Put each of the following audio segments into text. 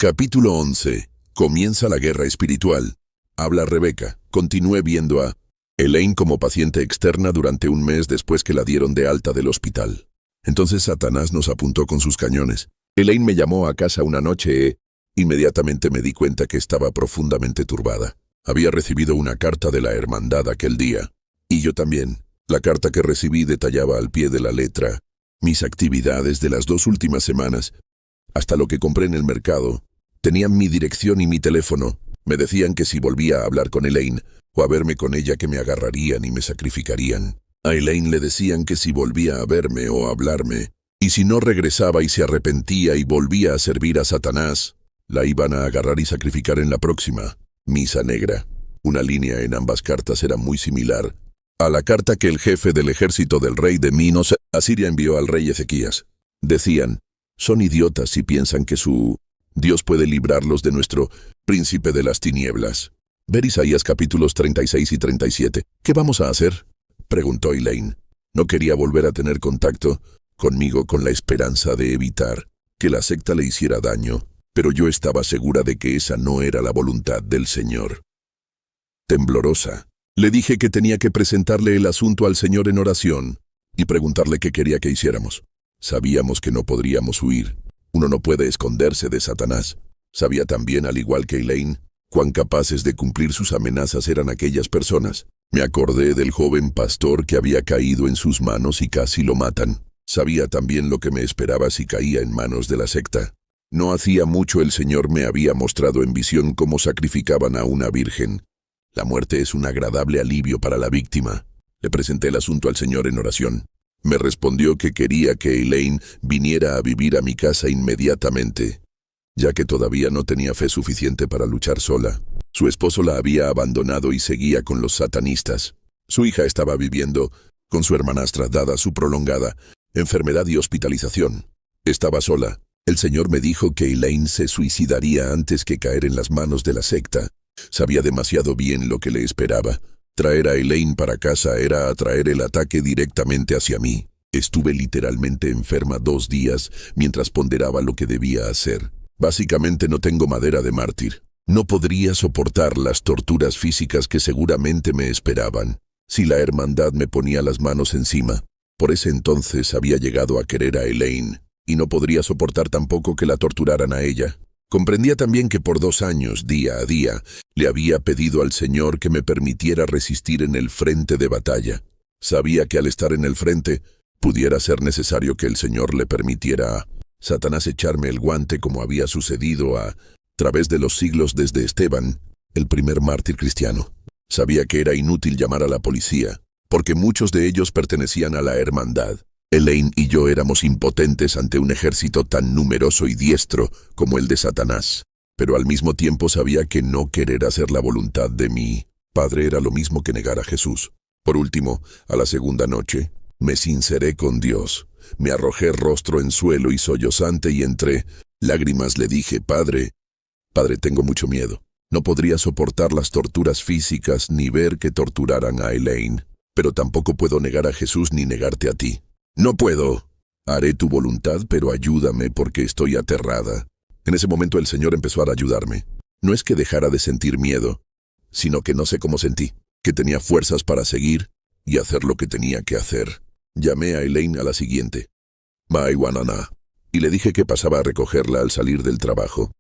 Capítulo 11. Comienza la guerra espiritual. Habla Rebeca. Continué viendo a Elaine como paciente externa durante un mes después que la dieron de alta del hospital. Entonces Satanás nos apuntó con sus cañones. Elaine me llamó a casa una noche e inmediatamente me di cuenta que estaba profundamente turbada. Había recibido una carta de la hermandad aquel día. Y yo también. La carta que recibí detallaba al pie de la letra mis actividades de las 2 últimas semanas, hasta lo que compré en el mercado. Tenían mi dirección y mi teléfono. Me decían que si volvía a hablar con Elaine o a verme con ella que me agarrarían y me sacrificarían. A Elaine le decían que si volvía a verme o a hablarme, y si no regresaba y se arrepentía y volvía a servir a Satanás, la iban a agarrar y sacrificar en la próxima misa negra. Una línea en ambas cartas era muy similar a la carta que el jefe del ejército del rey de Minos, Asiria, envió al rey Ezequías. Decían: son idiotas si piensan que su Dios puede librarlos de nuestro príncipe de las tinieblas. Ver Isaías capítulos 36 y 37. ¿Qué vamos a hacer?, preguntó Elaine. No quería volver a tener contacto conmigo con la esperanza de evitar que la secta le hiciera daño, pero yo estaba segura de que esa no era la voluntad del Señor. Temblorosa, le dije que tenía que presentarle el asunto al Señor en oración y preguntarle qué quería que hiciéramos. Sabíamos que no podríamos huir. Uno no puede esconderse de Satanás. Sabía también, al igual que Elaine, cuán capaces de cumplir sus amenazas eran aquellas personas. Me acordé del joven pastor que había caído en sus manos y casi lo matan. Sabía también lo que me esperaba si caía en manos de la secta. No hacía mucho el Señor me había mostrado en visión cómo sacrificaban a una virgen. La muerte es un agradable alivio para la víctima. Le presenté el asunto al Señor en oración. Me respondió que quería que Elaine viniera a vivir a mi casa inmediatamente, ya que todavía no tenía fe suficiente para luchar sola. Su esposo la había abandonado y seguía con los satanistas. Su hija estaba viviendo con su hermanastra dada su prolongada enfermedad y hospitalización. Estaba sola. El Señor me dijo que Elaine se suicidaría antes que caer en las manos de la secta. Sabía demasiado bien lo que le esperaba. Traer a Elaine para casa era atraer el ataque directamente hacia mí. Estuve literalmente enferma 2 días mientras ponderaba lo que debía hacer. Básicamente no tengo madera de mártir. No podría soportar las torturas físicas que seguramente me esperaban si la hermandad me ponía las manos encima. Por ese entonces había llegado a querer a Elaine y no podría soportar tampoco que la torturaran a ella. Comprendía también que por 2 años, día a día, le había pedido al Señor que me permitiera resistir en el frente de batalla. Sabía que al estar en el frente, pudiera ser necesario que el Señor le permitiera a Satanás echarme el guante como había sucedido a través de los siglos desde Esteban, el primer mártir cristiano. Sabía que era inútil llamar a la policía, porque muchos de ellos pertenecían a la hermandad. Elaine y yo éramos impotentes ante un ejército tan numeroso y diestro como el de Satanás, pero al mismo tiempo sabía que no querer hacer la voluntad de mi Padre era lo mismo que negar a Jesús. Por último, a la segunda noche, me sinceré con Dios. Me arrojé rostro en suelo y sollozante y entre lágrimas le dije: Padre, tengo mucho miedo. No podría soportar las torturas físicas ni ver que torturaran a Elaine, pero tampoco puedo negar a Jesús ni negarte a ti. No puedo. Haré tu voluntad, pero ayúdame porque estoy aterrada. En ese momento el Señor empezó a ayudarme. No es que dejara de sentir miedo, sino que no sé cómo sentí, que tenía fuerzas para seguir y hacer lo que tenía que hacer. Llamé a Elaine a la siguiente, Maiwanana, y le dije que pasaba a recogerla al salir del trabajo,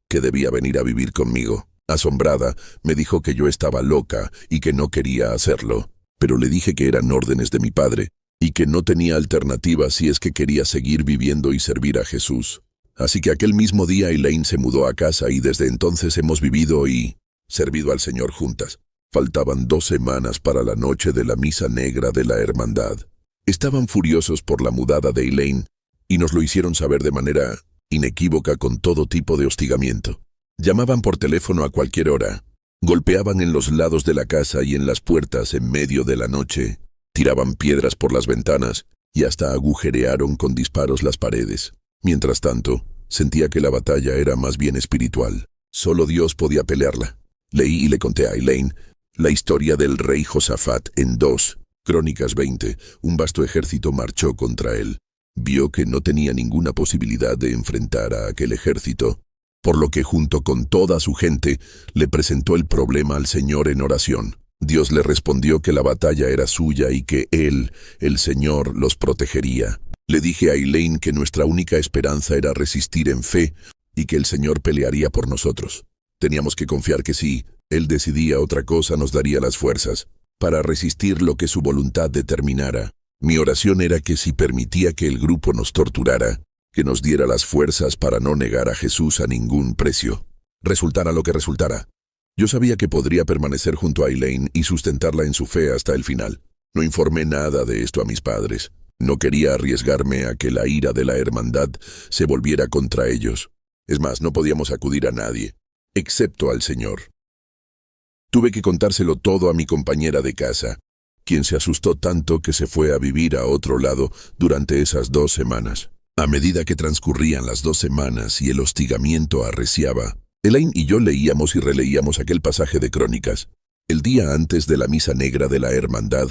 que debía venir a vivir conmigo. Asombrada, me dijo que yo estaba loca y que no quería hacerlo, pero le dije que eran órdenes de mi Padre y que no tenía alternativa si es que quería seguir viviendo y servir a Jesús. Así que aquel mismo día Elaine se mudó a casa y desde entonces hemos vivido y servido al Señor juntas. Faltaban 2 semanas para la noche de la misa negra de la hermandad. Estaban furiosos por la mudada de Elaine y nos lo hicieron saber de manera inequívoca con todo tipo de hostigamiento. Llamaban por teléfono a cualquier hora, golpeaban en los lados de la casa y en las puertas en medio de la noche, tiraban piedras por las ventanas y hasta agujerearon con disparos las paredes. Mientras tanto, sentía que la batalla era más bien espiritual. Solo Dios podía pelearla. Leí y le conté a Elaine la historia del rey Josafat en 2 Crónicas 20. Un vasto ejército marchó contra él. Vio que no tenía ninguna posibilidad de enfrentar a aquel ejército, por lo que junto con toda su gente le presentó el problema al Señor en oración. Dios le respondió que la batalla era suya y que Él, el Señor, los protegería. Le dije a Elaine que nuestra única esperanza era resistir en fe y que el Señor pelearía por nosotros. Teníamos que confiar que si Él decidía otra cosa nos daría las fuerzas para resistir lo que su voluntad determinara. Mi oración era que si permitía que el grupo nos torturara, que nos diera las fuerzas para no negar a Jesús a ningún precio. Resultara lo que resultara. Yo sabía que podría permanecer junto a Elaine y sustentarla en su fe hasta el final. No informé nada de esto a mis padres. No quería arriesgarme a que la ira de la hermandad se volviera contra ellos. Es más, no podíamos acudir a nadie, excepto al Señor. Tuve que contárselo todo a mi compañera de casa, quien se asustó tanto que se fue a vivir a otro lado durante esas 2 semanas. A medida que transcurrían las 2 semanas y el hostigamiento arreciaba, Elaine y yo leíamos y releíamos aquel pasaje de Crónicas. El día antes de la misa negra de la hermandad,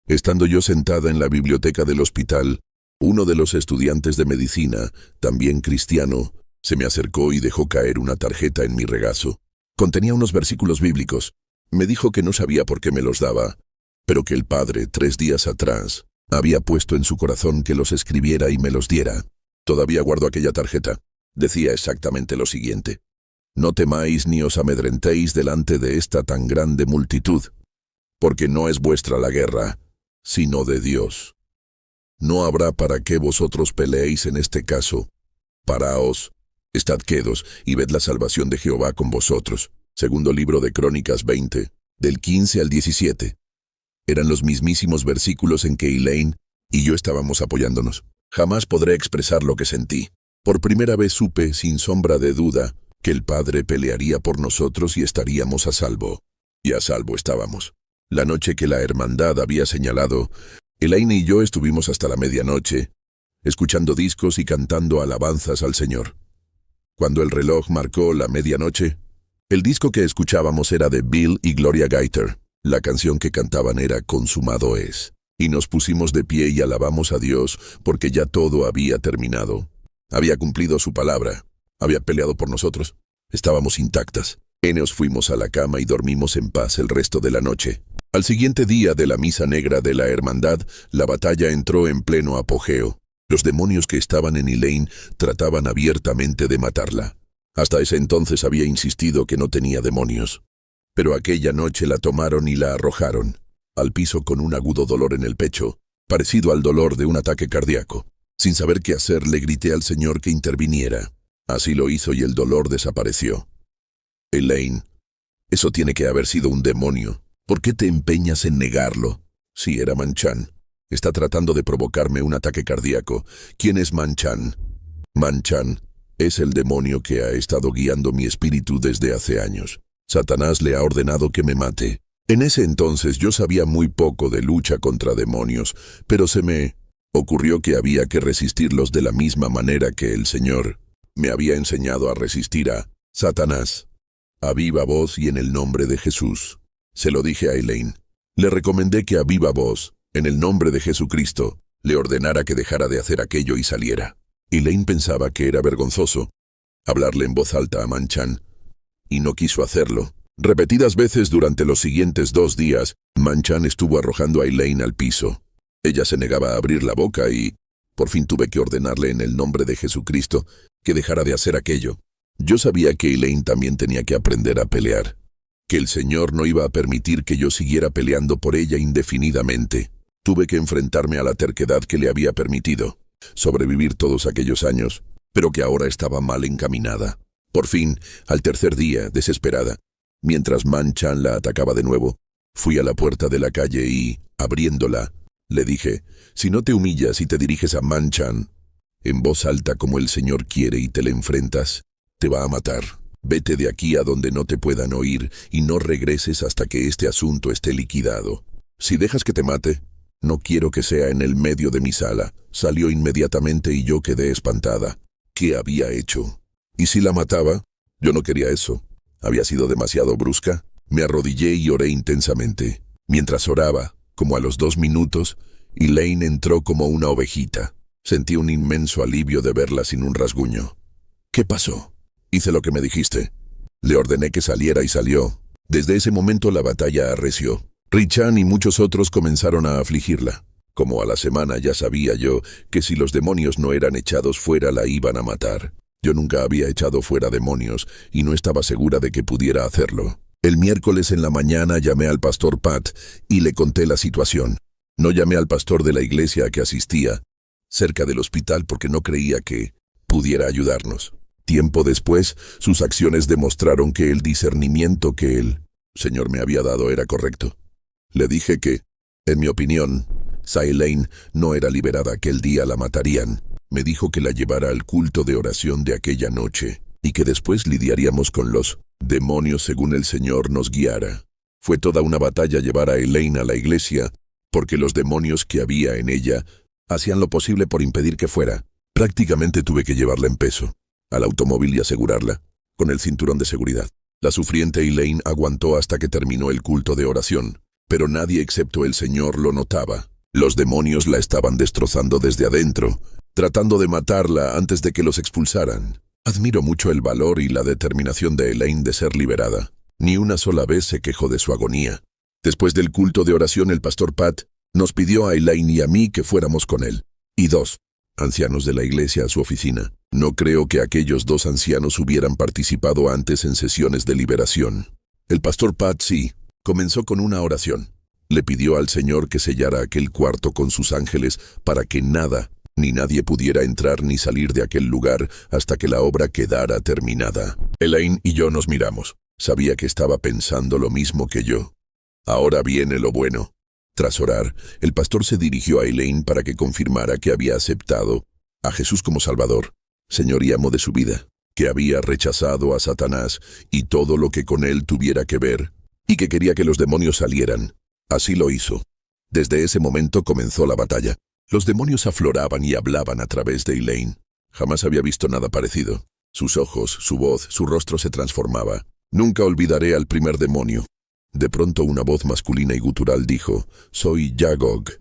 estando yo sentada en la biblioteca del hospital, uno de los estudiantes de medicina, también cristiano, se me acercó y dejó caer una tarjeta en mi regazo. Contenía unos versículos bíblicos. Me dijo que no sabía por qué me los daba, pero que el Padre, 3 días atrás, había puesto en su corazón que los escribiera y me los diera. Todavía guardo aquella tarjeta. Decía exactamente lo siguiente: «No temáis ni os amedrentéis delante de esta tan grande multitud, porque no es vuestra la guerra, sino de Dios. No habrá para qué vosotros peleéis en este caso. Paraos, estad quedos y ved la salvación de Jehová con vosotros». Segundo libro de Crónicas 20, del 15 al 17. Eran los mismísimos versículos en que Elaine y yo estábamos apoyándonos. Jamás podré expresar lo que sentí. Por primera vez supe, sin sombra de duda, que el Padre pelearía por nosotros y estaríamos a salvo. Y a salvo estábamos. La noche que la hermandad había señalado, Elaine y yo estuvimos hasta la medianoche, escuchando discos y cantando alabanzas al Señor. Cuando el reloj marcó la medianoche, el disco que escuchábamos era de Bill y Gloria Gaither. La canción que cantaban era «Consumado es». Y nos pusimos de pie y alabamos a Dios porque ya todo había terminado. Había cumplido su palabra. Había peleado por nosotros. Estábamos intactas. Nos fuimos a la cama y dormimos en paz el resto de la noche. Al siguiente día de la misa negra de la hermandad, la batalla entró en pleno apogeo. Los demonios que estaban en Elaine trataban abiertamente de matarla. Hasta ese entonces había insistido que no tenía demonios. Pero aquella noche la tomaron y la arrojaron al piso con un agudo dolor en el pecho, parecido al dolor de un ataque cardíaco. Sin saber qué hacer, le grité al Señor que interviniera. Así lo hizo y el dolor desapareció. «Elaine, eso tiene que haber sido un demonio. ¿Por qué te empeñas en negarlo?» «Sí, era Manchan. Está tratando de provocarme un ataque cardíaco». «¿Quién es Manchan?» «Manchan es el demonio que ha estado guiando mi espíritu desde hace años. Satanás le ha ordenado que me mate». En ese entonces yo sabía muy poco de lucha contra demonios, pero se me ocurrió que había que resistirlos de la misma manera que el Señor me había enseñado a resistir a Satanás. A viva voz y en el nombre de Jesús. Se lo dije a Elaine. Le recomendé que a viva voz, en el nombre de Jesucristo, le ordenara que dejara de hacer aquello y saliera. Elaine pensaba que era vergonzoso hablarle en voz alta a Manchan, y no quiso hacerlo. Repetidas veces durante los siguientes 2 días, Manchan estuvo arrojando a Elaine al piso. Ella se negaba a abrir la boca y, por fin tuve que ordenarle en el nombre de Jesucristo que dejara de hacer aquello. Yo sabía que Elaine también tenía que aprender a pelear, que el Señor no iba a permitir que yo siguiera peleando por ella indefinidamente. Tuve que enfrentarme a la terquedad que le había permitido sobrevivir todos aquellos años, pero que ahora estaba mal encaminada. Por fin, al tercer día, desesperada, mientras Manchan la atacaba de nuevo, fui a la puerta de la calle y, abriéndola, le dije: «Si no te humillas y te diriges a Manchan en voz alta como el Señor quiere y te le enfrentas, te va a matar. Vete de aquí a donde no te puedan oír y no regreses hasta que este asunto esté liquidado. Si dejas que te mate, no quiero que sea en el medio de mi sala». Salió inmediatamente y yo quedé espantada. ¿Qué había hecho? ¿Y si la mataba? Yo no quería eso. Había sido demasiado brusca. Me arrodillé y oré intensamente. Mientras oraba, como a los 2 minutos, Elaine entró como una ovejita. Sentí un inmenso alivio de verla sin un rasguño. «¿Qué pasó?». Hice lo que me dijiste. Le ordené que saliera y salió. Desde ese momento la batalla arreció. Richan y muchos otros comenzaron a afligirla. Como a la semana ya sabía yo que si los demonios no eran echados fuera la iban a matar. Yo nunca había echado fuera demonios y no estaba segura de que pudiera hacerlo. El miércoles en la mañana llamé al pastor Pat y le conté la situación. No llamé al pastor de la iglesia a que asistía cerca del hospital porque no creía que pudiera ayudarnos. Tiempo después, sus acciones demostraron que el discernimiento que el Señor me había dado era correcto. Le dije que, en mi opinión, Elaine no era liberada aquel día, la matarían. Me dijo que la llevara al culto de oración de aquella noche y que después lidiaríamos con los demonios según el Señor nos guiara. Fue toda una batalla llevar a Elaine a la iglesia porque los demonios que había en ella hacían lo posible por impedir que fuera. Prácticamente tuve que llevarla en peso al automóvil y asegurarla con el cinturón de seguridad. La sufriente Elaine aguantó hasta que terminó el culto de oración, pero nadie excepto el Señor lo notaba. Los demonios la estaban destrozando desde adentro, tratando de matarla antes de que los expulsaran. Admiro mucho el valor y la determinación de Elaine de ser liberada. Ni una sola vez se quejó de su agonía. Después del culto de oración, el pastor Pat nos pidió a Elaine y a mí que fuéramos con él, y 2 ancianos de la iglesia a su oficina. No creo que aquellos 2 ancianos hubieran participado antes en sesiones de liberación. El pastor Pat sí, comenzó con una oración. Le pidió al Señor que sellara aquel cuarto con sus ángeles para que nada ni nadie pudiera entrar ni salir de aquel lugar hasta que la obra quedara terminada. Elaine y yo nos miramos. Sabía que estaba pensando lo mismo que yo. Ahora viene lo bueno. Tras orar, el pastor se dirigió a Elaine para que confirmara que había aceptado a Jesús como Salvador, Señor y amo de su vida, que había rechazado a Satanás y todo lo que con él tuviera que ver, y que quería que los demonios salieran. Así lo hizo. Desde ese momento comenzó la batalla. Los demonios afloraban y hablaban a través de Elaine. Jamás había visto nada parecido. Sus ojos, su voz, su rostro se transformaba. Nunca olvidaré al primer demonio. De pronto una voz masculina y gutural dijo: «Soy Yagog,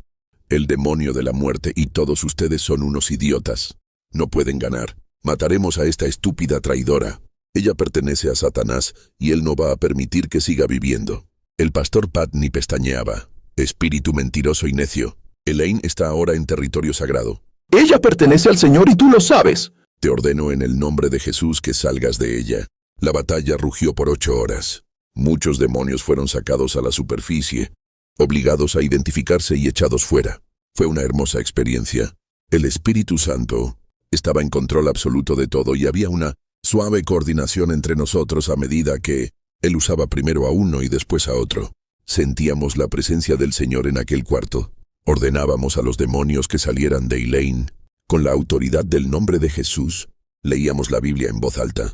el demonio de la muerte, y todos ustedes son unos idiotas. No pueden ganar. Mataremos a esta estúpida traidora. Ella pertenece a Satanás y él no va a permitir que siga viviendo». El pastor Pat ni pestañeaba. «Espíritu mentiroso y necio. Elaine está ahora en territorio sagrado. Ella pertenece al Señor y tú lo sabes. Te ordeno en el nombre de Jesús que salgas de ella». La batalla rugió por 8 horas. Muchos demonios fueron sacados a la superficie, obligados a identificarse y echados fuera. Fue una hermosa experiencia. El Espíritu Santo estaba en control absoluto de todo y había una suave coordinación entre nosotros a medida que él usaba primero a uno y después a otro. Sentíamos la presencia del Señor en aquel cuarto. Ordenábamos a los demonios que salieran de Elaine. Con la autoridad del nombre de Jesús, leíamos la Biblia en voz alta.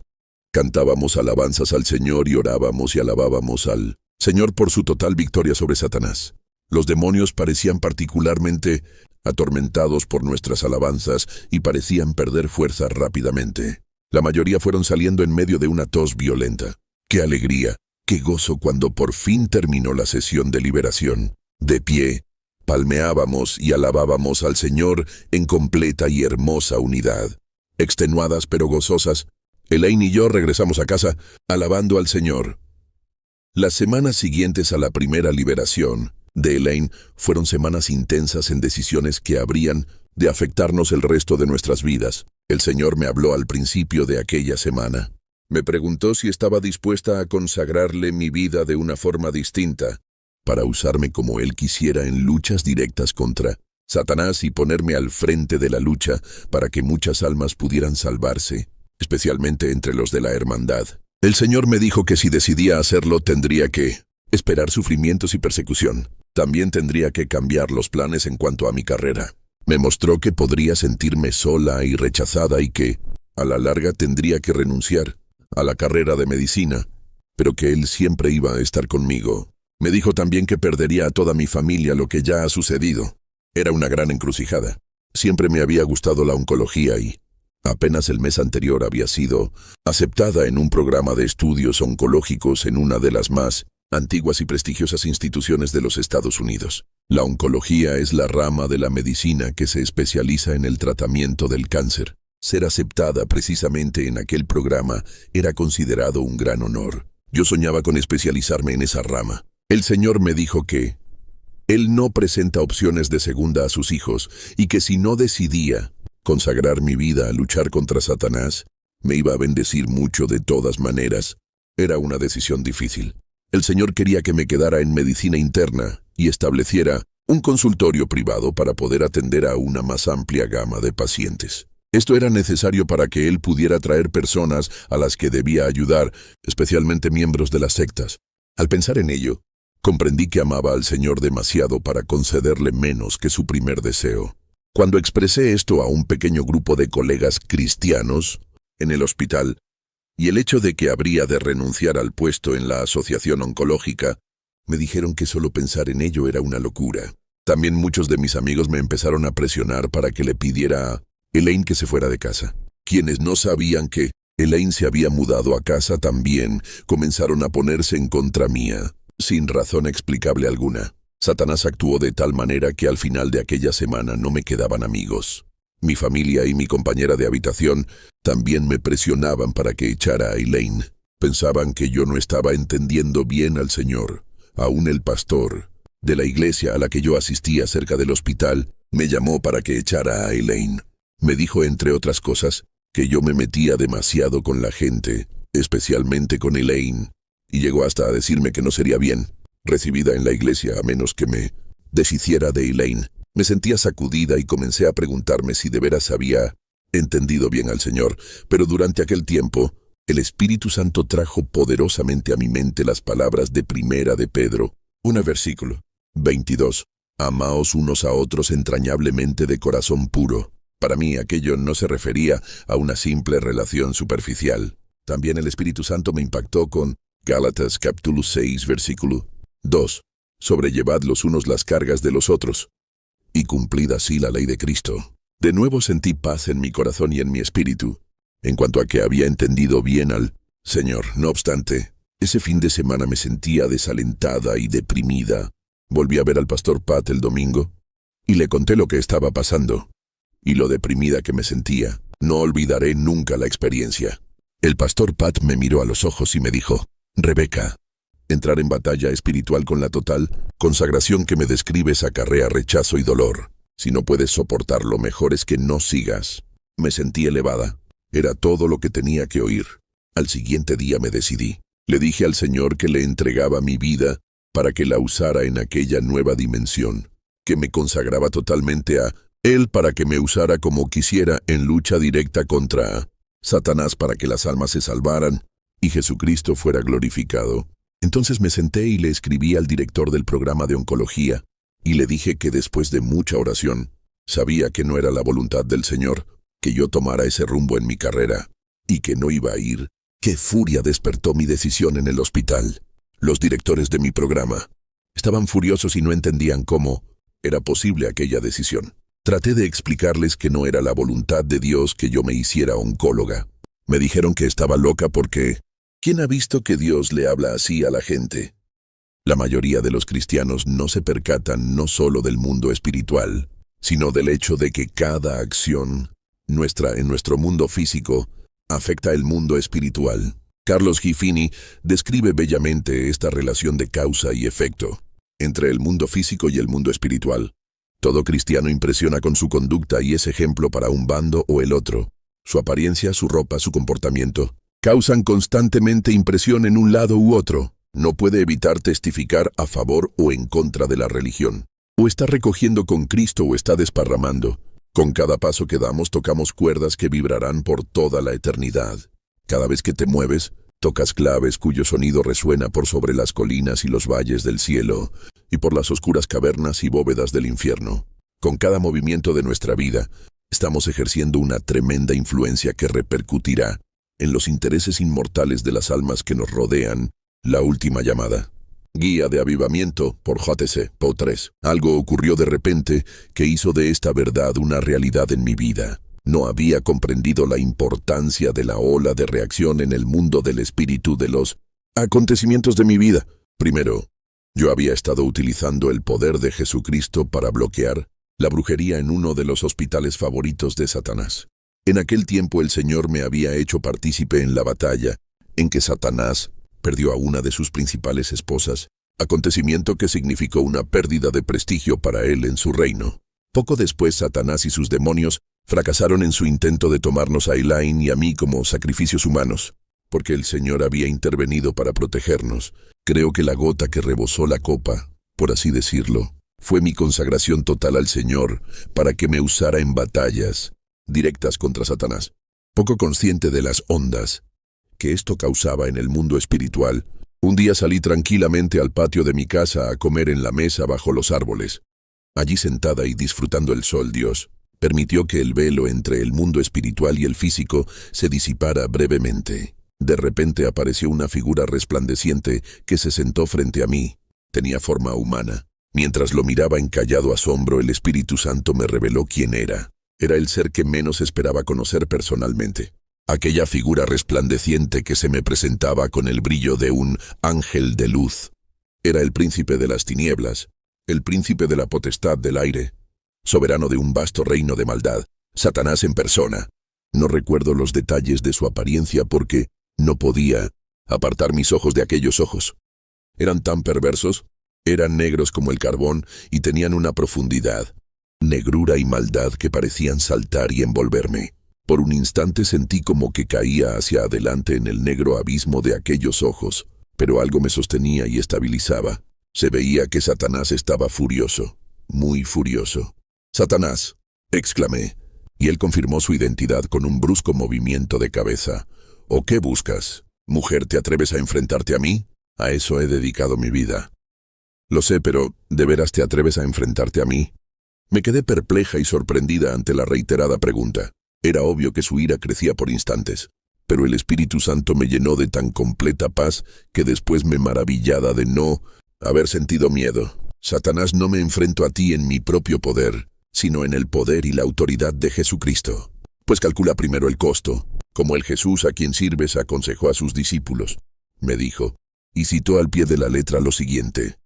Cantábamos alabanzas al Señor y orábamos y alabábamos al Señor por su total victoria sobre Satanás. Los demonios parecían particularmente atormentados por nuestras alabanzas y parecían perder fuerza rápidamente. La mayoría fueron saliendo en medio de una tos violenta. ¡Qué alegría! ¡Qué gozo cuando por fin terminó la sesión de liberación! De pie, palmeábamos y alabábamos al Señor en completa y hermosa unidad. Extenuadas pero gozosas, Elaine y yo regresamos a casa alabando al Señor. Las semanas siguientes a la primera liberación de Elaine fueron semanas intensas en decisiones que habrían de afectarnos el resto de nuestras vidas. El Señor me habló al principio de aquella semana. Me preguntó si estaba dispuesta a consagrarle mi vida de una forma distinta, para usarme como Él quisiera en luchas directas contra Satanás y ponerme al frente de la lucha para que muchas almas pudieran salvarse, especialmente entre los de la hermandad. El Señor me dijo que si decidía hacerlo tendría que esperar sufrimientos y persecución. También tendría que cambiar los planes en cuanto a mi carrera. Me mostró que podría sentirme sola y rechazada y que, a la larga, tendría que renunciar a la carrera de medicina, pero que Él siempre iba a estar conmigo. Me dijo también que perdería a toda mi familia, lo que ya ha sucedido. Era una gran encrucijada. Siempre me había gustado la oncología y apenas el mes anterior había sido aceptada en un programa de estudios oncológicos en una de las más antiguas y prestigiosas instituciones de los Estados Unidos. La oncología es la rama de la medicina que se especializa en el tratamiento del cáncer. Ser aceptada precisamente en aquel programa era considerado un gran honor. Yo soñaba con especializarme en esa rama. El Señor me dijo que Él no presenta opciones de segunda a sus hijos y que si no decidía consagrar mi vida a luchar contra Satanás, me iba a bendecir mucho de todas maneras. Era una decisión difícil. El Señor quería que me quedara en medicina interna y estableciera un consultorio privado para poder atender a una más amplia gama de pacientes. Esto era necesario para que Él pudiera traer personas a las que debía ayudar, especialmente miembros de las sectas. Al pensar en ello, comprendí que amaba al Señor demasiado para concederle menos que su primer deseo. Cuando expresé esto a un pequeño grupo de colegas cristianos en el hospital, y el hecho de que habría de renunciar al puesto en la asociación oncológica, me dijeron que solo pensar en ello era una locura. También muchos de mis amigos me empezaron a presionar para que le pidiera a Elaine que se fuera de casa. Quienes no sabían que Elaine se había mudado a casa también comenzaron a ponerse en contra mía, sin razón explicable alguna. Satanás actuó de tal manera que al final de aquella semana no me quedaban amigos. Mi familia y mi compañera de habitación también me presionaban para que echara a Elaine. Pensaban que yo no estaba entendiendo bien al Señor. Aún el pastor de la iglesia a la que yo asistía cerca del hospital me llamó para que echara a Elaine. Me dijo, entre otras cosas, que yo me metía demasiado con la gente, especialmente con Elaine, y llegó hasta a decirme que no sería bien recibida en la iglesia a menos que me deshiciera de Elaine. Me sentía sacudida y comencé a preguntarme si de veras había entendido bien al Señor, pero durante aquel tiempo, el Espíritu Santo trajo poderosamente a mi mente las palabras de Primera de Pedro, un versículo 22. Amaos unos a otros entrañablemente de corazón puro. Para mí aquello no se refería a una simple relación superficial. También el Espíritu Santo me impactó con Gálatas capítulo 6, versículo 2. Sobrellevad los unos las cargas de los otros, y cumplid así la ley de Cristo. De nuevo sentí paz en mi corazón y en mi espíritu, en cuanto a que había entendido bien al Señor. No obstante, ese fin de semana me sentía desalentada y deprimida. Volví a ver al pastor Pat el domingo, y le conté lo que estaba pasando, y lo deprimida que me sentía. No olvidaré nunca la experiencia. El pastor Pat me miró a los ojos y me dijo, Rebeca, entrar en batalla espiritual con la total consagración que me describes acarrea rechazo y dolor. Si no puedes soportarlo, mejor es que no sigas. Me sentí elevada. Era todo lo que tenía que oír. Al siguiente día me decidí. Le dije al Señor que le entregaba mi vida para que la usara en aquella nueva dimensión, que me consagraba totalmente a Él para que me usara como quisiera en lucha directa contra Satanás para que las almas se salvaran y Jesucristo fuera glorificado. Entonces me senté y le escribí al director del programa de oncología y le dije que después de mucha oración sabía que no era la voluntad del Señor que yo tomara ese rumbo en mi carrera y que no iba a ir. ¡Qué furia despertó mi decisión en el hospital! Los directores de mi programa estaban furiosos y no entendían cómo era posible aquella decisión. Traté de explicarles que no era la voluntad de Dios que yo me hiciera oncóloga. Me dijeron que estaba loca porque ¿quién ha visto que Dios le habla así a la gente? La mayoría de los cristianos no se percatan no solo del mundo espiritual, sino del hecho de que cada acción nuestra en nuestro mundo físico afecta el mundo espiritual. Carlos Giffini describe bellamente esta relación de causa y efecto entre el mundo físico y el mundo espiritual. Todo cristiano impresiona con su conducta y es ejemplo para un bando o el otro. Su apariencia, su ropa, su comportamiento causan constantemente impresión en un lado u otro. No puede evitar testificar a favor o en contra de la religión. O está recogiendo con Cristo o está desparramando. Con cada paso que damos tocamos cuerdas que vibrarán por toda la eternidad. Cada vez que te mueves, tocas claves cuyo sonido resuena por sobre las colinas y los valles del cielo y por las oscuras cavernas y bóvedas del infierno. Con cada movimiento de nuestra vida, estamos ejerciendo una tremenda influencia que repercutirá en los intereses inmortales de las almas que nos rodean. La última llamada. Guía de avivamiento por J.C. Po 3. Algo ocurrió de repente que hizo de esta verdad una realidad en mi vida. No había comprendido la importancia de la ola de reacción en el mundo del espíritu de los acontecimientos de mi vida. Primero, yo había estado utilizando el poder de Jesucristo para bloquear la brujería en uno de los hospitales favoritos de Satanás. En aquel tiempo el Señor me había hecho partícipe en la batalla en que Satanás perdió a una de sus principales esposas, acontecimiento que significó una pérdida de prestigio para él en su reino. Poco después, Satanás y sus demonios fracasaron en su intento de tomarnos a Elaine y a mí como sacrificios humanos, porque el Señor había intervenido para protegernos. Creo que la gota que rebosó la copa, por así decirlo, fue mi consagración total al Señor para que me usara en batallas directas contra Satanás. Poco consciente de las ondas que esto causaba en el mundo espiritual, un día salí tranquilamente al patio de mi casa a comer en la mesa bajo los árboles. Allí sentada y disfrutando el sol, Dios permitió que el velo entre el mundo espiritual y el físico se disipara brevemente. De repente apareció una figura resplandeciente que se sentó frente a mí. Tenía forma humana. Mientras lo miraba en callado asombro, el Espíritu Santo me reveló quién era. Era el ser que menos esperaba conocer personalmente. Aquella figura resplandeciente que se me presentaba con el brillo de un ángel de luz. Era el príncipe de las tinieblas, el príncipe de la potestad del aire, soberano de un vasto reino de maldad, Satanás en persona. No recuerdo los detalles de su apariencia porque no podía apartar mis ojos de aquellos ojos. Eran tan perversos, eran negros como el carbón y tenían una profundidad, negrura y maldad que parecían saltar y envolverme. Por un instante sentí como que caía hacia adelante en el negro abismo de aquellos ojos, pero algo me sostenía y estabilizaba. Se veía que Satanás estaba furioso, muy furioso. «¡Satanás!», exclamé, y él confirmó su identidad con un brusco movimiento de cabeza. «¿O qué buscas? Mujer, ¿te atreves a enfrentarte a mí? A eso he dedicado mi vida». «Lo sé, pero ¿de veras te atreves a enfrentarte a mí?». Me quedé perpleja y sorprendida ante la reiterada pregunta. Era obvio que su ira crecía por instantes, pero el Espíritu Santo me llenó de tan completa paz que después me maravillaba de no haber sentido miedo. «Satanás, no me enfrento a ti en mi propio poder, sino en el poder y la autoridad de Jesucristo. Pues calcula primero el costo, como el Jesús a quien sirves aconsejó a sus discípulos», me dijo, y citó al pie de la letra lo siguiente: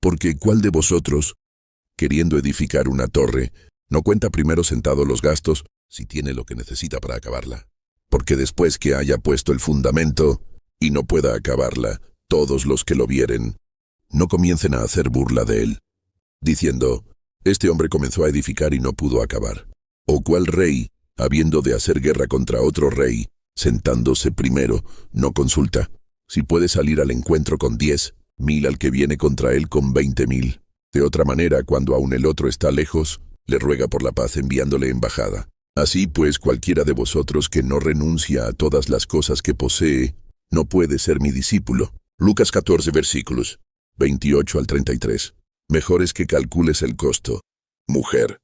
«Porque ¿cuál de vosotros, queriendo edificar una torre, no cuenta primero sentado los gastos, si tiene lo que necesita para acabarla? Porque después que haya puesto el fundamento y no pueda acabarla, todos los que lo vieren no comiencen a hacer burla de él, diciendo: este hombre comenzó a edificar y no pudo acabar. ¿O cuál rey, habiendo de hacer guerra contra otro rey, sentándose primero, no consulta si puede salir al encuentro con 10.000 al que viene contra él con 20.000? De otra manera, cuando aún el otro está lejos, le ruega por la paz enviándole embajada. Así pues, cualquiera de vosotros que no renuncia a todas las cosas que posee, no puede ser mi discípulo». Lucas 14, versículos 28 al 33. «Mejor es que calcules el costo, mujer,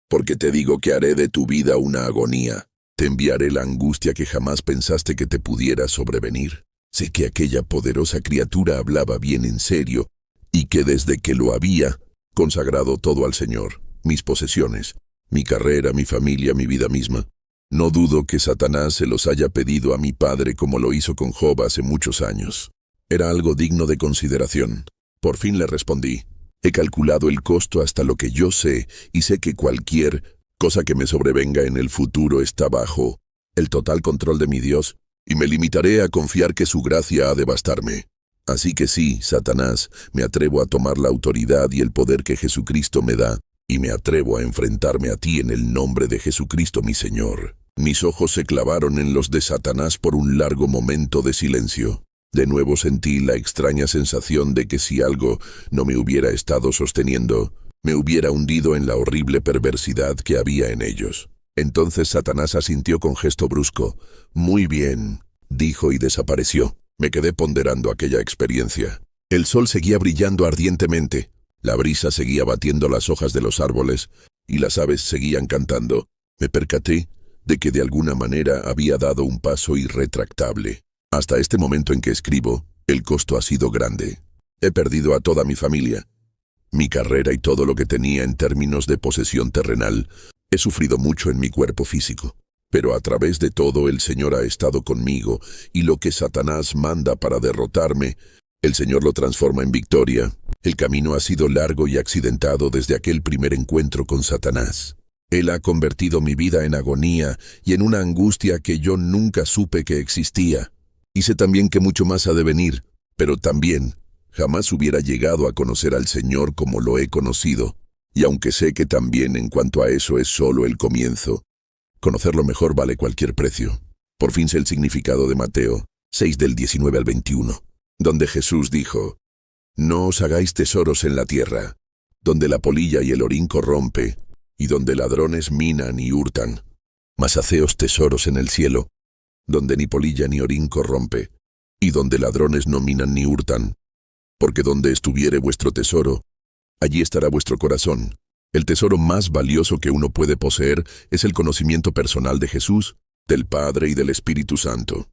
porque te digo que haré de tu vida una agonía. Te enviaré la angustia que jamás pensaste que te pudiera sobrevenir». Sé que aquella poderosa criatura hablaba bien en serio y que desde que lo había consagrado todo al Señor, mis posesiones, mi carrera, mi familia, mi vida misma. No dudo que Satanás se los haya pedido a mi padre como lo hizo con Job hace muchos años. Era algo digno de consideración. Por fin le respondí: «He calculado el costo hasta lo que yo sé y sé que cualquier cosa que me sobrevenga en el futuro está bajo el total control de mi Dios, y me limitaré a confiar que su gracia ha de bastarme. Así que sí, Satanás, me atrevo a tomar la autoridad y el poder que Jesucristo me da, y me atrevo a enfrentarme a ti en el nombre de Jesucristo mi Señor». Mis ojos se clavaron en los de Satanás por un largo momento de silencio. De nuevo sentí la extraña sensación de que si algo no me hubiera estado sosteniendo, me hubiera hundido en la horrible perversidad que había en ellos. Entonces Satanás asintió con gesto brusco. «Muy bien», dijo, y desapareció. Me quedé ponderando aquella experiencia. El sol seguía brillando ardientemente, la brisa seguía batiendo las hojas de los árboles y las aves seguían cantando. Me percaté de que de alguna manera había dado un paso irretractable. Hasta este momento en que escribo, el costo ha sido grande. He perdido a toda mi familia, mi carrera y todo lo que tenía en términos de posesión terrenal. He sufrido mucho en mi cuerpo físico, pero a través de todo el Señor ha estado conmigo, y lo que Satanás manda para derrotarme, el Señor lo transforma en victoria. El camino ha sido largo y accidentado desde aquel primer encuentro con Satanás. Él ha convertido mi vida en agonía y en una angustia que yo nunca supe que existía. Y sé también que mucho más ha de venir, pero también jamás hubiera llegado a conocer al Señor como lo he conocido. Y aunque sé que también en cuanto a eso es solo el comienzo, conocerlo mejor vale cualquier precio. Por fin sé el significado de Mateo 6 del 19 al 21, donde Jesús dijo: No os hagáis tesoros en la tierra, donde la polilla y el orín corrompe, y donde ladrones minan y hurtan. Mas haceos tesoros en el cielo, donde ni polilla ni orín corrompe, y donde ladrones no minan ni hurtan. Porque donde estuviere vuestro tesoro, allí estará vuestro corazón. El tesoro más valioso que uno puede poseer es el conocimiento personal de Jesús, del Padre y del Espíritu Santo.